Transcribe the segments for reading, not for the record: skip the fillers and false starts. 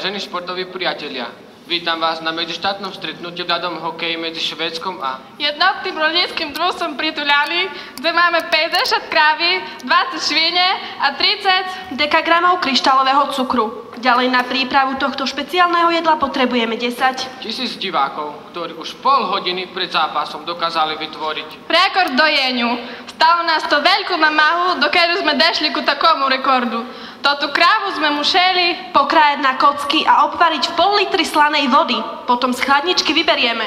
Vážení športoví priatelia, vítam vás na medzištátnom stretnutí v ľadom hokeji medzi Švédskom a jednotným rolníckým družstvom Prituľany, kde máme 50 krávy, 20 švine a 30 dekagramov kryštálového cukru. Ďalej na prípravu tohto špeciálneho jedla potrebujeme 10 000 divákov, ktorí už pol hodiny pred zápasom dokázali vytvoriť rekord dojeniu. Stalo nás to veľkú namahu, dokiaľ sme dešli ku takomu rekordu. Toto krávu sme museli pokrájať na kocky a obvariť v pol litri slanej vody. Potom z chladničky vyberieme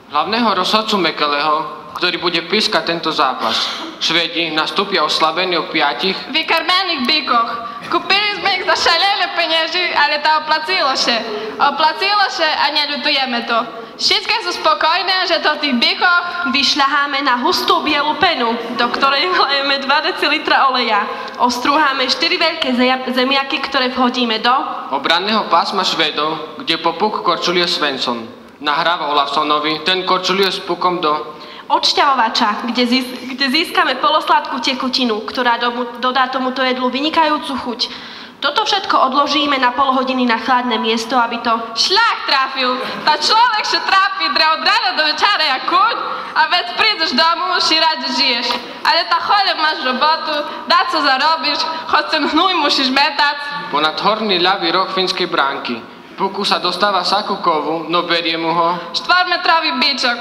hlavného rozhodcu Mekeleho, ktorý bude pískať tento zápas. Švédi nastúpia oslabení o 5 vykarmených bykoch. Kúpili sme ich za šalele penieži, ale to oplatilo sa. Oplatilo sa a neľutujeme to. Všetky sú spokojné, že to tých bykoch vyšľaháme na hustú bielu penu, do ktorej vlejeme 2 decilitra oleja. Ostrúháme 4 veľké zemiaky, ktoré vhodíme do obranného pásma Švédov, kde po puk korčuluje Svensson. Nahráva Olafsonovi, ten korčuluje s pukom do odšťavovača, kde získame polosladkú tekutinu, ktorá dodá tomuto jedlu vynikajúcu chuť. Toto všetko odložíme na pol hodiny na chladné miesto, aby to šľach trafil. Tá človek sa trápi od rána do večera jak kuň a veď prídeš domu, si rád žiješ. Ale tá chole máš robotu, dá co zarobíš, choď ten hnúj musíš metať. Ponad horný ľavý roh finskej bránky. Puku sa dostáva saku kovu, no berie mu ho 4-metrový bičok.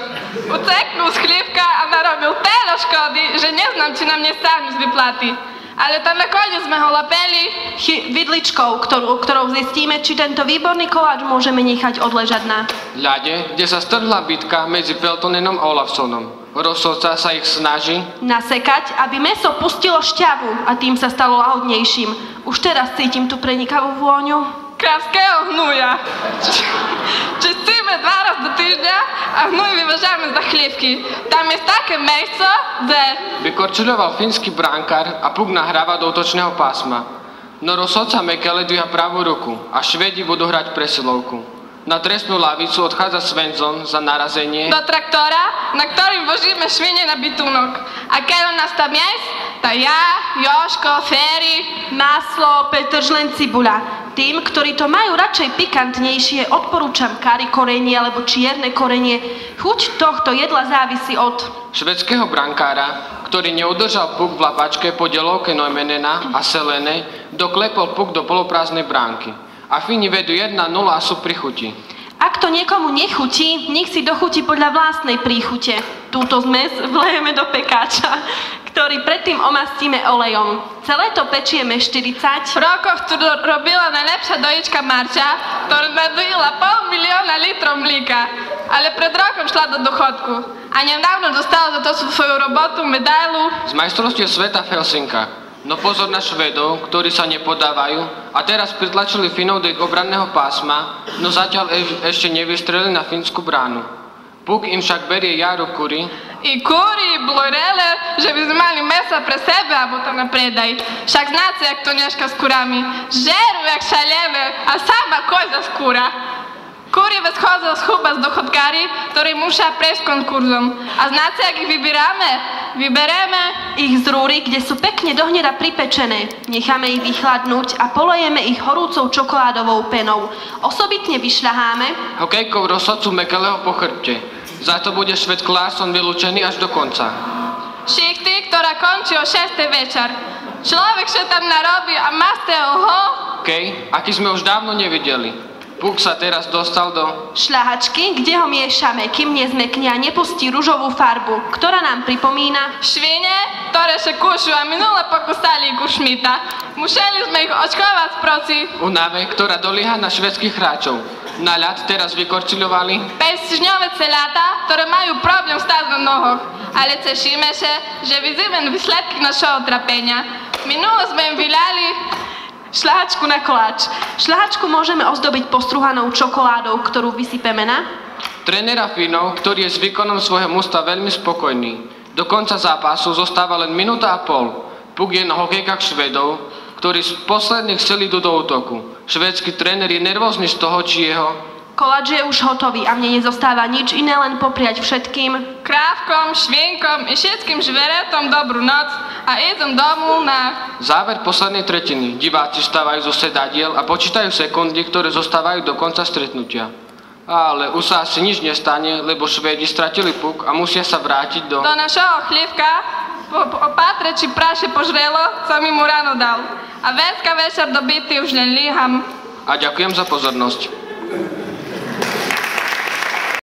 Uceknul z chlívka a narobil telo škody, že neznám, či nám nestávne z vyplaty. Ale tam nakoniec sme ho lapeli vidličkou, ktorou zistíme, či tento výborný koláč môžeme nechať odležať na ľade, kde sa strhla bitka medzi Peltonenom a Olafsonom. Rozhodca sa ich snaží nasekať, aby mäso pustilo šťavu a tým sa stalo lahodnejším. Už teraz cítim tú prenikavú vôňu krávského hnuja. Čistíme 2 raz do týždňa a hnuj vyvážame za chlívky. Tam je také miesto, kde vykorčuľoval fínsky brankár a puk nahráva do útočného pásma. No rozhodca Mekele dvíha pravú ruku a Švédi budú hrať presilovku. Na trestnú lavicu odchádza Svensson za narazenie do traktora, na ktorým vožíme švine na bytunok. A keď on nás tam jesť, tá ja, Joško, Féry, maslo, petržlen, cibuľa. Tým, ktorí to majú radšej pikantnejšie, odporúčam kari korenie alebo čierne korenie. Chuť tohto jedla závisí od švédskeho brankára, ktorý neudržal puk v lapačke po delovke Neumenena a Selene, doklepol puk do poloprázdnej bránky. A Fíni vedú 1-0 a sú pri chuti. Ak to niekomu nechutí, nech si dochutí podľa vlastnej príchute. Túto zmes vlejeme do pekáča, ktorý predtým omastíme olejom. Celé to pečieme 40 rokoch, tu robila najlepšia dojička Marča, ktorá nadojila 500 000 litrov mlíka, ale pred rokom šla do dochodku. A nedávno dostala za to svoju robotu medailu z majstrovstiev sveta v Helsinkách. No pozor na Švédov, ktorí sa nepodávajú a teraz pritlačili Finov do ich obranného pásma, no zatiaľ ešte nevystrelili na fínsku bránu. Puk im však berie Jaro Kuri i Kuri, blorele, že by sme mali mesa pre sebe alebo to na predaj. Však znáte, jak to dneška s kurami. Žeru jak šaleve a sama koza z kura. Kuri veschodzą z chuba z dochodkári, ktorí musia prejsť konkurzom. A znáte, jak ich vybierame? Vybereme ich z rúry, kde sú pekne do hneda pripečené. Necháme ich vychladnúť a polejeme ich horúcou čokoládovou penou. Osobitne vyšľaháme hokejkov rozhodcu Mekeleho po chrbte. Za to bude Švéd Klárson vylúčený až do konca. Šichty, ktorá končí o 6. večer. Človek sa tam narobí a máste ho. Aký sme už dávno nevideli. Puk sa teraz dostal do šľahačky, kde ho miešame, kým nezmekne a nepustí ružovú farbu, ktorá nám pripomína švine, ktoré sa kúšu a minule pokusali ku Šmita. Museli sme ich očkovať v proci unave, ktorá dolieha na švédskych hráčov. Na ľad teraz vykorčiľovali 5-týždňové celátá, ktoré majú problém stáť na nohoch. Ale tešíme sa, že vidíme výsledky našeho trapenia. Minule sme im vyľali šľahačku na koláč. Šľahačku môžeme ozdobiť postruhanou čokoládou, ktorú vysypeme na trénera Finov, ktorý je s výkonom svojho mužstva veľmi spokojný. Do konca zápasu zostáva len 1,5 minúty. Puk je na hokejkách Švédov, ktorí z posledných síl idú do útoku. Švédsky tréner je nervózny z toho, či jeho koláč je už hotový a mne nezostáva nič iné, len popriať všetkým krávkom, švienkom i všetkým žveretom dobrú noc a idem domu na... Záver poslednej tretiny. Diváci vstávajú zo sedadiel a počítajú sekundy, ktoré zostávajú do konca stretnutia. Ale už sa asi nič nestane, lebo Švédi stratili puk a musia sa vrátiť do... Do našeho chlívka po patre, či praše požrelo, co mi mu ráno dal. A dneska večer do byty už len líham. A ďakujem za pozornosť.